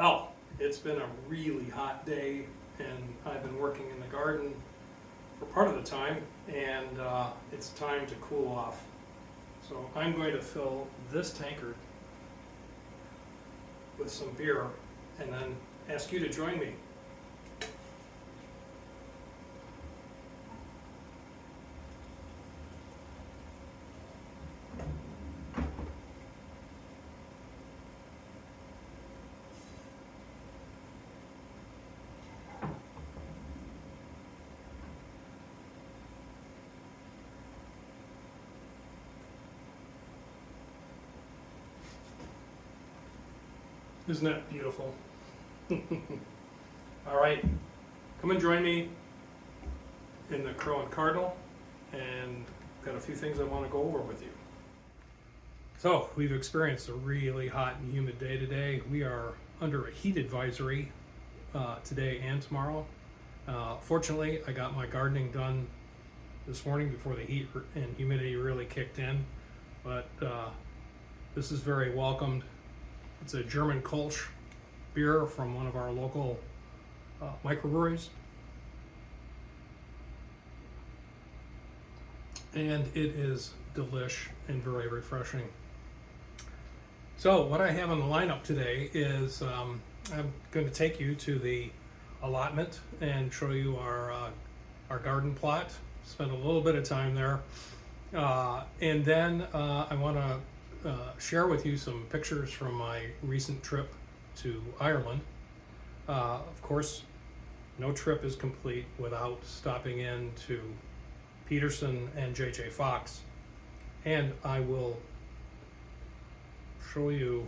Well, it's been a really hot day, and I've been working in the garden for part of the time, and it's time to cool off. So I'm going to fill this tankard with some beer and then ask you to join me. Isn't that beautiful? All right, come and join me in the Crow and Cardinal, and got a few things I want to go over with you. So, we've experienced a really hot and humid day today. We are under a heat advisory today and tomorrow. Fortunately, I got my gardening done this morning before the heat and humidity really kicked in, but this is very welcomed. It's a German Kolsch beer from one of our local microbreweries. And it is delish and very refreshing. So what I have on the lineup today is I'm going to take you to the allotment and show you our garden plot, spend a little bit of time there. And then I want to share with you some pictures from my recent trip to Ireland. Of course, no trip is complete without stopping in to Peterson and J.J. Fox, and I will show you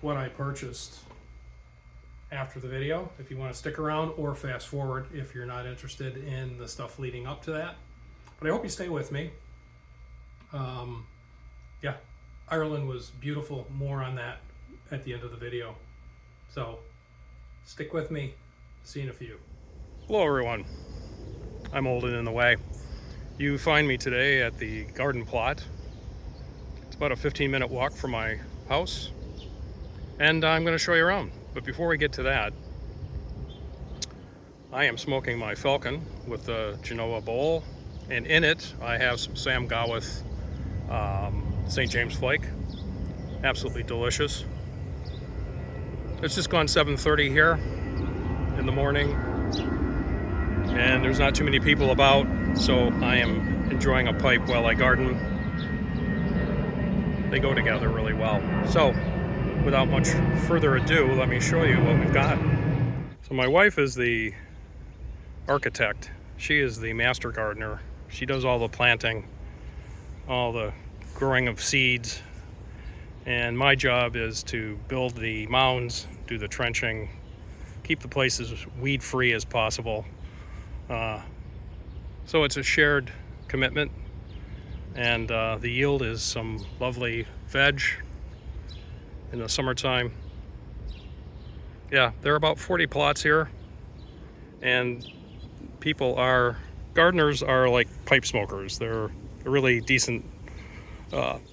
what I purchased after the video if you want to stick around, or fast forward if you're not interested in the stuff leading up to that. But I hope you stay with me. Yeah, Ireland was beautiful. More on that at the end of the video. So stick with me. See you in a few. Hello everyone. I'm Olden in the way. You find me today at the garden plot. It's about a 15-minute walk from my house, and I'm going to show you around. But before we get to that, I am smoking my Falcon with the Genoa bowl, and in it I have some Sam Gawith St. James flake. Absolutely delicious. It's just gone 7:30 here in the morning, and there's not too many people about, so I am enjoying a pipe while I garden. They go together really well. So without much further ado, let me show you what we've got. So my wife is the architect. She is the master gardener. She does all the planting, all the growing of seeds, and my job is to build the mounds, do the trenching, keep the places weed free as possible. So it's a shared commitment, and the yield is some lovely veg in the summertime. Yeah, there are about 40 plots here, and gardeners are like pipe smokers. They're really decent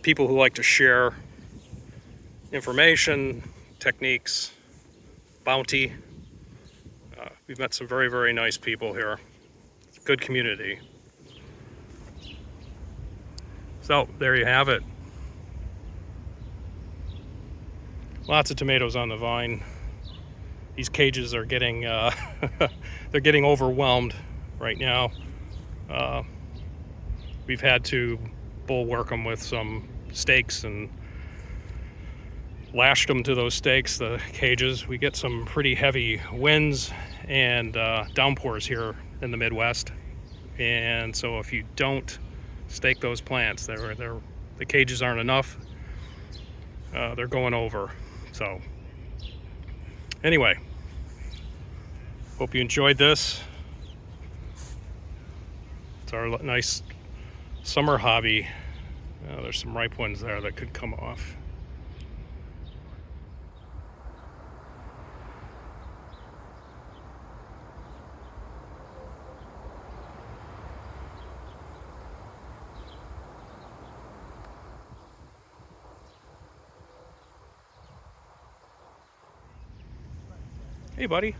people who like to share information, techniques, bounty. We've met some very, very nice people here. It's a good community. So there you have it. Lots of tomatoes on the vine. These cages are getting they're getting overwhelmed right now. We've had to bulwark them with some stakes and lashed them to those stakes, the cages. We get some pretty heavy winds and downpours here in the Midwest, and so if you don't stake those plants, the cages aren't enough. They're going over. So anyway, hope you enjoyed this. It's our nice summer hobby. There's some ripe ones there that could come off. Hey, buddy.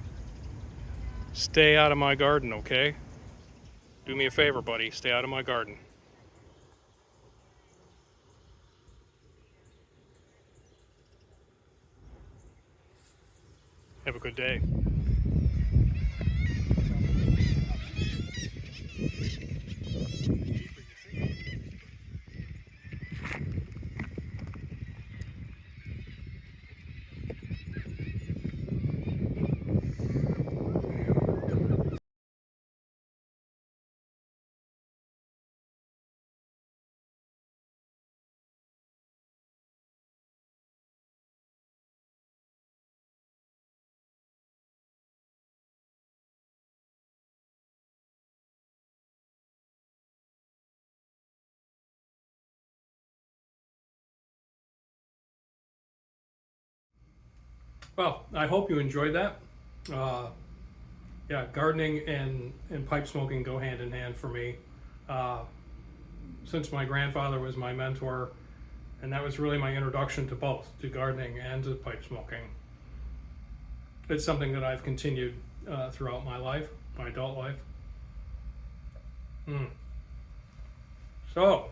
Stay out of my garden, okay? Do me a favor, buddy. Stay out of my garden. Have a good day. Well, I hope you enjoyed that. Uh, yeah, gardening and pipe smoking go hand in hand for me. Uh, since my grandfather was my mentor, and that was really my introduction to both, to gardening and to pipe smoking. It's something that I've continued throughout my life, my adult life. So,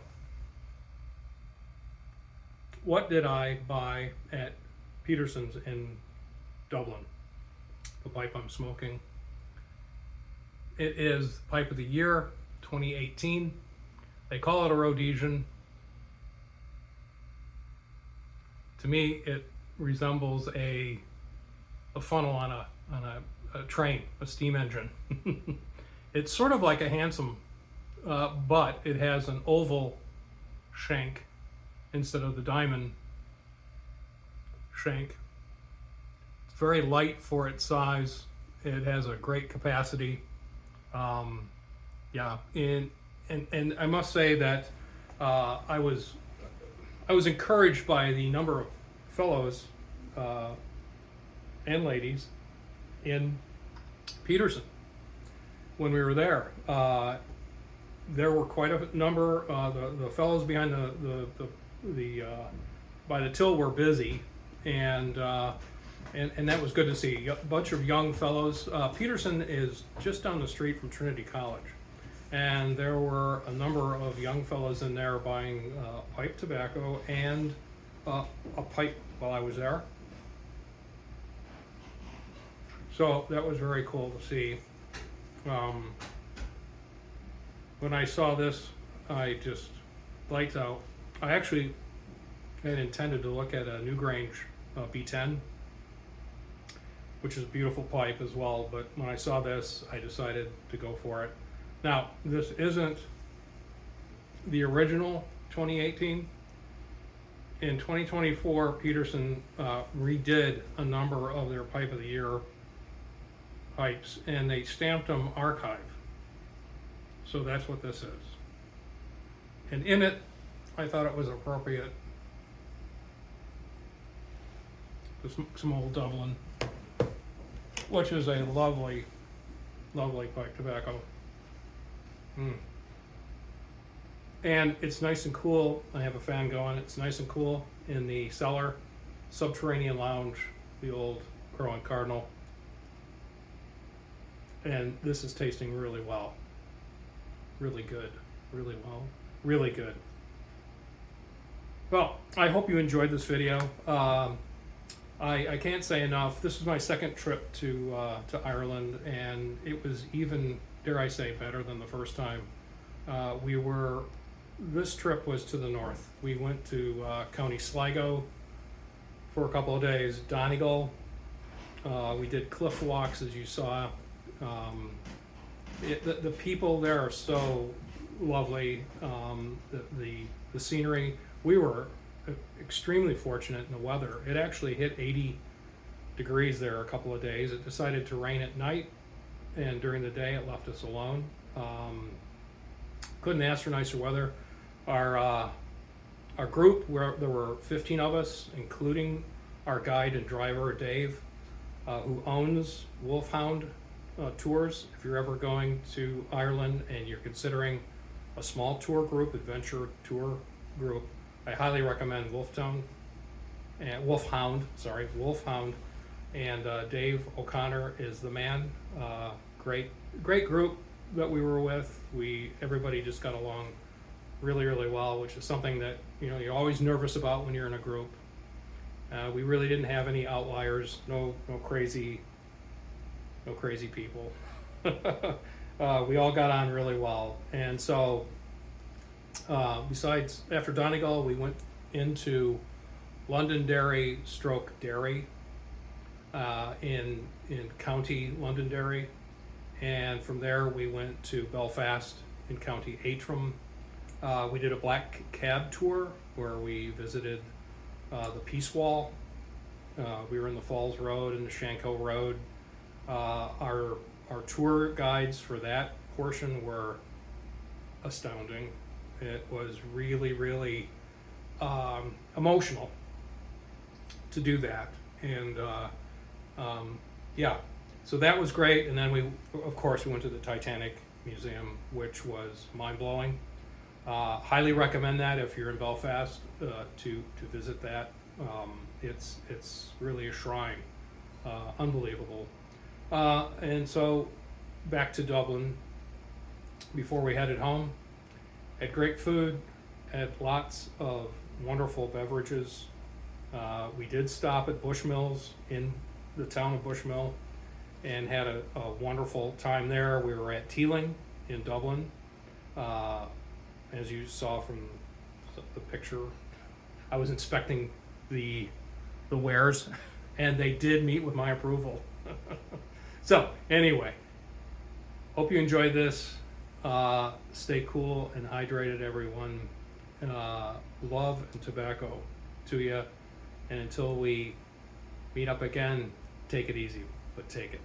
what did I buy at Peterson's in Dublin? The pipe I'm smoking. It is Pipe of the Year 2018. They call it a Rhodesian. To me, it resembles a funnel on a train, a steam engine. It's sort of like a Handsome, but it has an oval shank instead of the diamond shank. It's very light for its size. It has a great capacity. Yeah, and I must say that I was encouraged by the number of fellows and ladies in Peterson when we were there. There were quite a number. The fellows behind the by the till were busy, and that was good to see. A bunch of young fellows. Peterson is just down the street from Trinity College, and there were a number of young fellows in there buying pipe tobacco and a pipe while I was there. So that was very cool to see. When I saw this, I just lights out. I actually had intended to look at a Newgrange B10, which is a beautiful pipe as well, but when I saw this, I decided to go for it. Now, this isn't the original 2018. In 2024, Peterson redid a number of their Pipe of the Year pipes, and they stamped them archive. So that's what this is. And in it, I thought it was appropriate. Some old Dublin, which is a lovely, lovely pipe tobacco. And it's nice and cool. I have a fan going. It's nice and cool in the cellar, subterranean lounge, the old Crow and Cardinal. And this is tasting really well. Really good. Really well. Really good. Well, I hope you enjoyed this video. I can't say enough. This was my second trip to Ireland, and it was even, dare I say, better than the first time. This trip was to the north. We went to County Sligo for a couple of days, Donegal. We did cliff walks, as you saw. The people there are so lovely. The scenery. We were extremely fortunate in the weather. It actually hit 80 degrees there a couple of days. It decided to rain at night, and during the day it left us alone. Couldn't ask for nicer weather. Our group, there were 15 of us, including our guide and driver Dave, who owns Wolfhound Tours. If you're ever going to Ireland and you're considering a small tour group, adventure tour group, I highly recommend Wolfhound. and Dave O'Connor is the man. Great group that we were with. Everybody just got along really well, which is something that you're always nervous about when you're in a group. We really didn't have any outliers, no crazy people. We all got on really well, and so besides, after Donegal, we went into Londonderry / Derry in County Londonderry, and from there we went to Belfast in County Antrim. We did a black cab tour where we visited the Peace Wall. We were in the Falls Road and the Shankill Road. Our tour guides for that portion were astounding. It was really emotional to do that, and yeah, so that was great. And then we went to the Titanic Museum, which was mind-blowing. Highly recommend that if you're in Belfast to visit that. It's really a shrine, unbelievable. And so back to Dublin. Before we headed home, had great food, had lots of wonderful beverages. We did stop at Bushmills in the town of Bushmill and had a wonderful time there. We were at Teeling in Dublin. As you saw from the picture, I was inspecting the wares, and they did meet with my approval. So anyway, hope you enjoyed this. Stay cool and hydrated, everyone. Love and tobacco to you. And until we meet up again, take it easy, but take it.